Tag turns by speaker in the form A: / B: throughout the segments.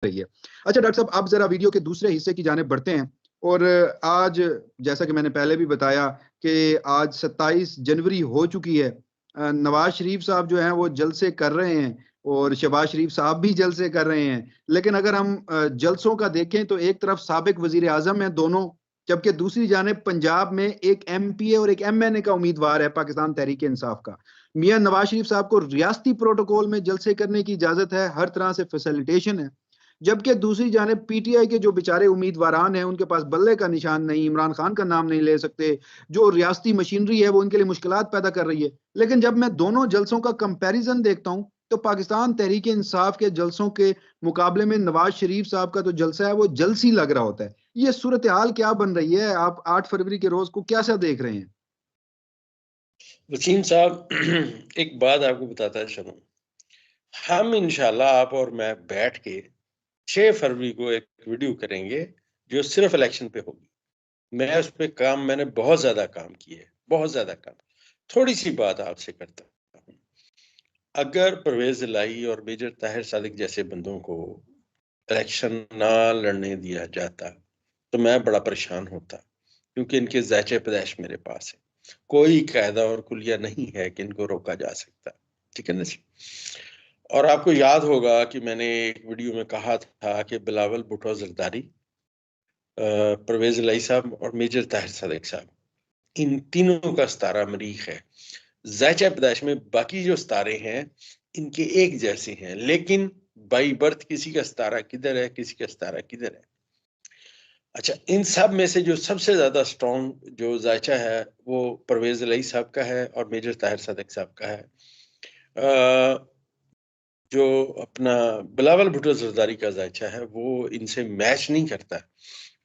A: रही है। अच्छा डॉक्टर साहब, अब जरा वीडियो के दूसरे हिस्से की जानिब बढ़ते हैं। और आज, जैसा कि मैंने पहले भी बताया कि आज 27 जनवरी हो चुकी है। नवाज शरीफ साहब जो हैं वो जलसे कर रहे हैं और शहबाज शरीफ साहब भी जलसे कर रहे हैं। लेकिन अगर हम जलसों का देखें तो एक तरफ साबिक वजीर आजम है दोनों, जबकि दूसरी जानिब पंजाब में एक एमपीए और एक एमएनए का उम्मीदवार है पाकिस्तान तहरीक इंसाफ का। मियां नवाज शरीफ साहब को रियासती प्रोटोकॉल में जलसे करने की इजाजत है, हर तरह से फैसिलिटेशन है। जबकि दूसरी जानिब पीटीआई के जो बेचारे उम्मीदवारान हैं उनके पास बल्ले का निशान नहीं, इमरान खान का नाम नहीं ले सकते, जो रियासती मशीनरी है वो उनके लिए मुश्किलात पैदा कर रही है। लेकिन जब मैं दोनों जलसों का कंपैरिजन देखता हूं तो पाकिस्तान तहरीक इंसाफ के जलसों के मुकाबले में नवाज शरीफ साहब का जो जलसा है वो जलसी लग रहा होता है। ये सूरत हाल क्या बन रही है? आप 8 फरवरी के रोज को कैसा देख रहे हैं?
B: वसीम साहब, एक बात आपको बताता चलूं। हम इंशाल्लाह आप और मैं बैठ के 6 फरवरी को एक वीडियो करेंगे जो सिर्फ इलेक्शन पे होगी। मैं उस पे काम मैंने बहुत ज्यादा काम किया है, बहुत ज्यादा काम। थोड़ी सी बात आपसे करता हूं। अगर परवेज इलाही और मेजर ताहिर सादिक जैसे बंदों को इलेक्शन ना लड़ने दिया जाता तो मैं बड़ा परेशान होता, क्योंकि इनके ज़ायचे पैदाइश मेरे पास है। कोई कायदा और कुलिया नहीं है कि इनको रोका जा सकता। ठीक है ना जी? और आपको याद होगा कि मैंने एक वीडियो में कहा था कि बिलावल भुट्टो जरदारी, परवेज इलाही साहब और मेजर ताहिर सादिक साहब, इन तीनों का सितारा मरीख है। ज़ायचा पैदाइश में बाकी जो सितारे हैं इनके एक जैसे हैं, लेकिन बाई बर्थ किसी का सितारा किधर है, किसी का सितारा किधर है। अच्छा, इन सब में से जो सबसे ज्यादा स्ट्रॉन्ग जो जायचा है वो परवेज इलाही साहब का है और मेजर ताहिर सादिक साहब का है। जो अपना बिलावल भुट्टो जरदारी का जायचा है वो इनसे मैच नहीं करता,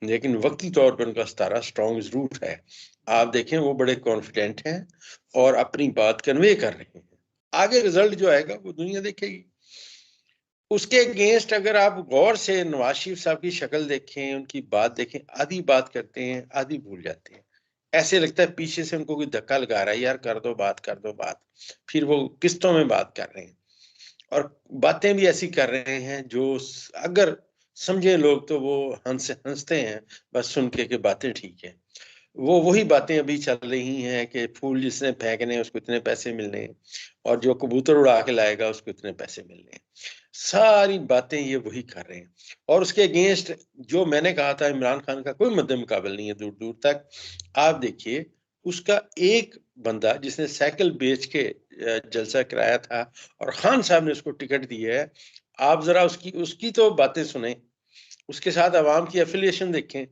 B: लेकिन वक्ती तौर पर उनका सितारा स्ट्रॉन्ग जरूर है। आप देखें वो बड़े कॉन्फिडेंट हैं और अपनी बात कन्वे कर रहे हैं। आगे रिजल्ट जो आएगा वो दुनिया देखेगी। उसके अगेंस्ट अगर आप गौर से नवाज शरीफ साहब की शक्ल देखें, उनकी बात देखें, आधी बात करते हैं, आधी भूल जाते हैं। ऐसे लगता है पीछे से उनको कोई धक्का लगा रहा है, यार कर दो बात, कर दो बात। फिर वो किस्तों में बात कर रहे हैं और बातें भी ऐसी कर रहे हैं जो अगर समझे लोग तो वो हंसते हैं बस सुन के बातें ठीक है। वो वही बातें अभी चल रही हैं कि फूल जिसने फेंकने उसको इतने पैसे मिलने हैं और जो कबूतर उड़ा के लाएगा उसको इतने पैसे मिलने हैं। सारी बातें ये वही कर रहे हैं। और उसके अगेंस्ट जो मैंने कहा था इमरान खान का कोई मद्दे मुकाबल नहीं है दूर दूर तक। आप देखिए उसका एक बंदा जिसने साइकिल बेच के जलसा कराया था और खान साहब ने उसको टिकट दी है। आप जरा उसकी उसकी तो बातें सुने, उसके साथ अवाम की एफिलिएशन देखें।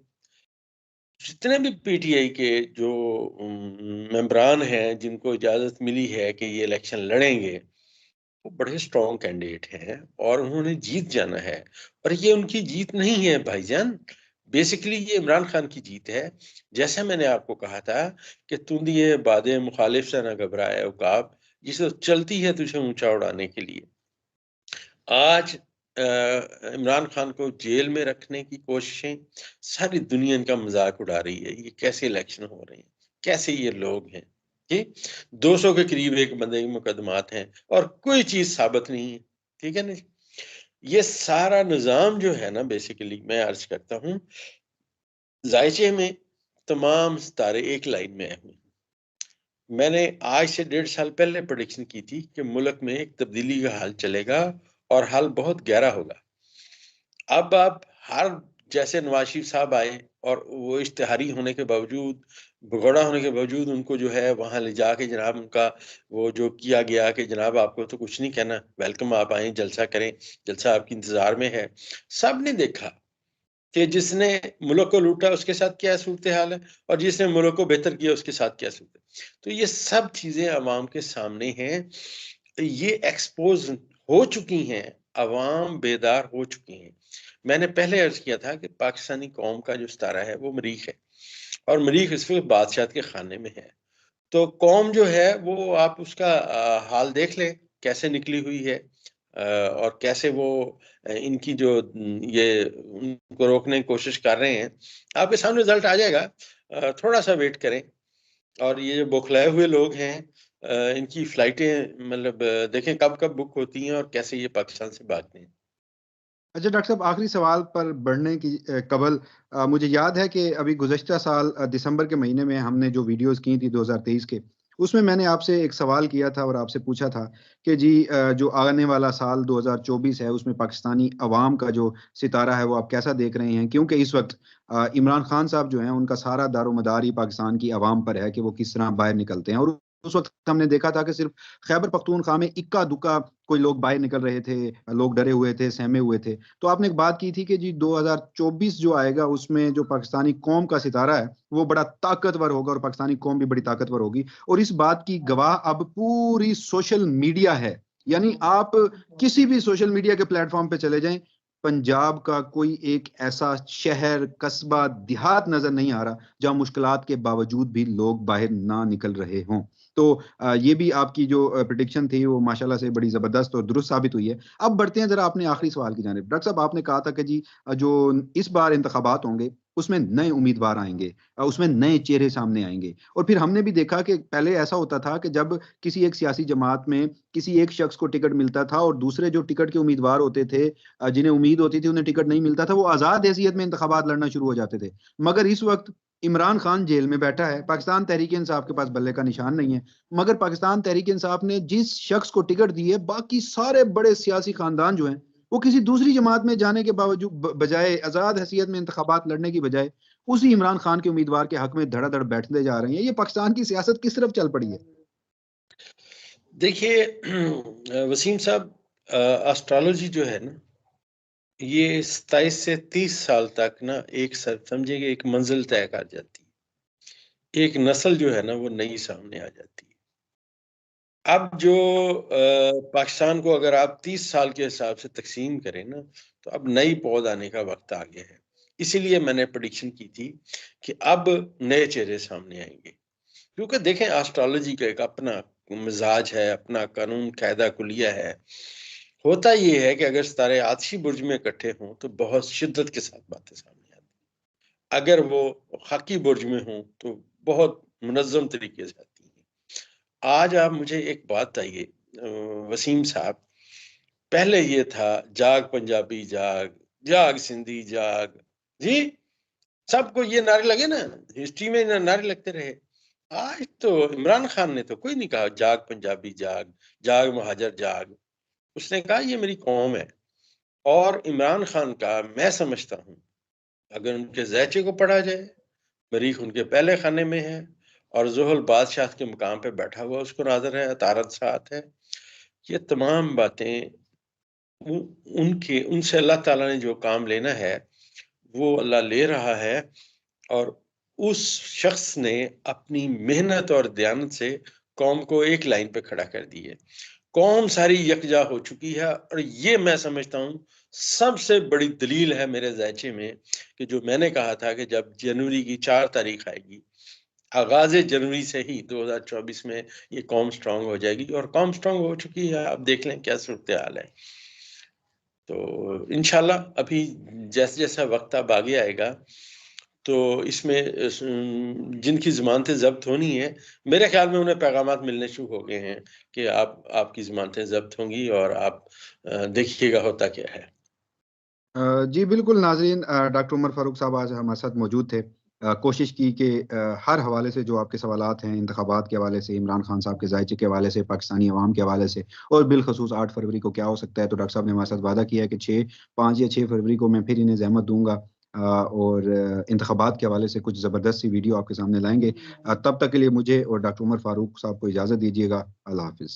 B: जितने भी पीटीआई के जो मेंबरान हैं जिनको इजाजत मिली है कि ये इलेक्शन लड़ेंगे, वो बड़े स्ट्रॉन्ग कैंडिडेट हैं और उन्होंने जीत जाना है। और ये उनकी जीत नहीं है भाईजान, बेसिकली ये इमरान खान की जीत है। जैसे मैंने आपको कहा था कि तूंदिए बादे मुखालिफ से न घबराए उकाब, जिसे चलती है तुझे ऊंचा उड़ाने के लिए। आज इमरान खान को जेल में रखने की कोशिशें, सारी दुनिया इनका मजाक उड़ा रही है। ये कैसे इलेक्शन हो रहे हैं, कैसे ये लोग हैं जी। 200 के करीब एक बंदे के मुकदमात हैं और कोई चीज साबित नहीं है। ठीक है ना जी? ये सारा निजाम जो है ना, बेसिकली मैं अर्ज करता हूँ, जायचे में तमाम सितारे एक लाइन में हैं। मैंने आज से 1.5 साल पहले प्रेडिक्शन की थी कि मुल्क में एक तब्दीली का हाल चलेगा और हाल बहुत गहरा होगा। अब आप हर जैसे नवाज शरीफ साहब आए और वो इश्तिहारी होने के बावजूद, भगोड़ा होने के बावजूद उनको जो है वहां ले जाके जनाब उनका वो जो किया गया कि जनाब आपको तो कुछ नहीं कहना, वेलकम, आप आए जलसा करें, जलसा आपकी इंतजार में है। सब ने देखा कि जिसने मुल्क को लूटा उसके साथ क्या सूरत हाल है और जिसने मुल्क को बेहतर किया उसके साथ क्या सूरत है। तो ये सब चीजें अवाम के सामने हैं, ये एक्सपोज हो चुकी हैं, अवाम बेदार हो चुकी हैं। मैंने पहले अर्ज किया था कि पाकिस्तानी कौम का जो सितारा है वो मरीख है और मरीख इस वक्त बादशाह के खाने में है। तो कौम जो है वो आप उसका हाल देख लें कैसे निकली हुई है और कैसे वो इनकी जो ये उनको रोकने की कोशिश कर रहे हैं। आपके सामने रिजल्ट आ जाएगा, थोड़ा सा वेट करें। और ये जो बौखलाए हुए लोग हैं, इनकी फ्लाइटें मतलब देखें कब कब बुक होती हैं और कैसे ये पाकिस्तान से भागते हैं।
A: अच्छा डॉक्टर साहब, आखिरी सवाल पर बढ़ने की कबल मुझे याद है कि अभी गुज़श्ता साल दिसंबर के महीने में हमने जो वीडियोस की थी 2023 के, उसमें मैंने आपसे एक सवाल किया था और आपसे पूछा था कि जी जो आने वाला साल 2024 है उसमें पाकिस्तानी अवाम का जो सितारा है वो आप कैसा देख रहे हैं? क्योंकि इस वक्त इमरान खान साहब जो हैं उनका सारा दारोमदार ही पाकिस्तान की अवाम पर है कि वो किस तरह बाहर निकलते हैं। और उस वक्त हमने देखा था कि सिर्फ खैबर पख्तूनख्वा में इक्का दुक्का कोई लोग बाहर निकल रहे थे, लोग डरे हुए थे, सहमे हुए थे। तो आपने एक बात की थी कि जी 2024 जो आएगा उसमें जो पाकिस्तानी कौम का सितारा है वो बड़ा ताकतवर होगा और पाकिस्तानी कौम भी बड़ी ताकतवर होगी। और इस बात की गवाह अब पूरी सोशल मीडिया है। यानी आप किसी भी सोशल मीडिया के प्लेटफॉर्म पे चले जाएं, पंजाब का कोई एक ऐसा शहर, कस्बा, देहात नजर नहीं आ रहा जहां मुश्किलात के बावजूद भी लोग बाहर ना निकल रहे हों। तो ये भी आपकी जो प्रिडिक्शन थी वो माशाल्लाह से बड़ी जबरदस्त और दुरुस्त साबित हुई है। अब बढ़ते हैं जरा अपने आखिरी सवाल की जानिब। डॉक्टर साहब, आपने कहा था कि जी जो इस बार इंतखाबात होंगे उसमें नए उम्मीदवार आएंगे, उसमें नए चेहरे सामने आएंगे। और फिर हमने भी देखा कि पहले ऐसा होता था कि जब किसी एक सियासी जमात में किसी एक शख्स को टिकट मिलता था और दूसरे जो टिकट के उम्मीदवार होते थे, जिन्हें उम्मीद होती थी उन्हें टिकट नहीं मिलता था, वो आजाद हैसियत में इंतखाबात लड़ना शुरू हो जाते थे। मगर इस वक्त इमरान खान जेल में बैठा है, पाकिस्तान तहरीक इंसाफ के पास बल्ले का निशान नहीं है, मगर पाकिस्तान तहरीक इंसाफ ने जिस शख्स को टिकट दी है, बाकी सारे बड़े सियासी खानदान जो हैं वो किसी दूसरी जमात में जाने के बावजूद बजाय आजाद हैसियत में इंतखाबात लड़ने की बजाय उसी इमरान खान के उम्मीदवार के हक में धड़ाधड़ बैठते जा रहे हैं। ये पाकिस्तान की सियासत किस तरफ चल पड़ी है?
B: देखिए वसीम साहब, एस्ट्रोलॉजी जो है ना, ये 27 से 30 साल तक ना एक समझिए एक मंजिल तय कर जाती है। एक नस्ल जो है ना वो नई सामने आ जाती है। अब जो पाकिस्तान को अगर आप 30 साल के हिसाब से तकसीम करें ना, तो अब नई पौध आने का वक्त आ गया है। इसीलिए मैंने प्रेडिक्शन की थी कि अब नए चेहरे सामने आएंगे। क्योंकि देखें, एस्ट्रोलॉजी का एक अपना मिजाज है, अपना कानून कायदा कुलिया है। होता ये है कि अगर सितारे आतिशी बुर्ज में इकट्ठे हों तो बहुत शिद्दत के साथ बातें सामने आती हैं। अगर वो खाकी बुर्ज में हों तो बहुत मुनज़्ज़म तरीके से आती हैं। आज आप मुझे एक बात बताइए वसीम साहब, पहले ये था जाग पंजाबी जाग, जाग सिंधी जाग, जी सबको ये नारे लगे ना, हिस्ट्री में नारे लगते रहे। आज तो इमरान खान ने तो कोई नहीं कहा जाग पंजाबी जाग, जाग महाजर जाग। उसने कहा ये मेरी कौम है। और इमरान खान का मैं समझता हूँ, अगर उनके ज़ैचे को पढ़ा जाए, मरीख उनके पहले खाने में है और ज़ुहल बादशाह के मुकाम पे बैठा हुआ उसको नाज़र है, अतारत साथ है। ये तमाम बातें उनके उनसे अल्लाह ताला ने जो काम लेना है वो अल्लाह ले रहा है। और उस शख्स ने अपनी मेहनत और दयानत से कौम को एक लाइन पे खड़ा कर दी है। कौम सारी यकजा हो चुकी है और ये मैं समझता हूँ सबसे बड़ी दलील है मेरे ज़ायचे में कि जो मैंने कहा था कि जब जनवरी की 4 तारीख आएगी, आगाज़ जनवरी से ही 2024 में ये कौम स्ट्रॉन्ग हो जाएगी और कौम स्ट्रॉन्ग हो चुकी है। अब देख लें क्या सूरत-ए-हाल है। तो इंशाल्लाह अभी जैसे-जैसा वक़्त अब आगे आएगा, तो इसमें जिनकी ज़मानतें ज़ब्त होनी है, मेरे ख़्याल में उन्हें पैगामात मिलने शुरू हो गए हैं कि आपकी ज़मानतें ज़ब्त होंगी और आप देखिएगा होता क्या है।
A: जी बिल्कुल नाज़रीन, डॉक्टर उमर फ़ारूक साहब आज हमारे साथ मौजूद थे। कोशिश की कि हर हवाले से जो आपके सवालात हैं, इंतखाबात के हवाले से, इमरान खान साहब के ज़ायचे के हवाले से, पाकिस्तानी अवाम के हवाले से और बिलख़ुसूस 8 फरवरी को क्या हो सकता है, तो डॉक्टर साहब ने हमारे साथ वादा किया है कि 5 या 6 फरवरी को मैं फिर इन्हें ज़हमत दूँगा और इंतखाबात के हवाले से कुछ ज़बरदस्त सी वीडियो आपके सामने लाएँगे। तब तक के लिए मुझे और डॉक्टर उमर फ़ारूक साहब को इजाज़त दीजिएगा। अल्लाह हाफ़िज़।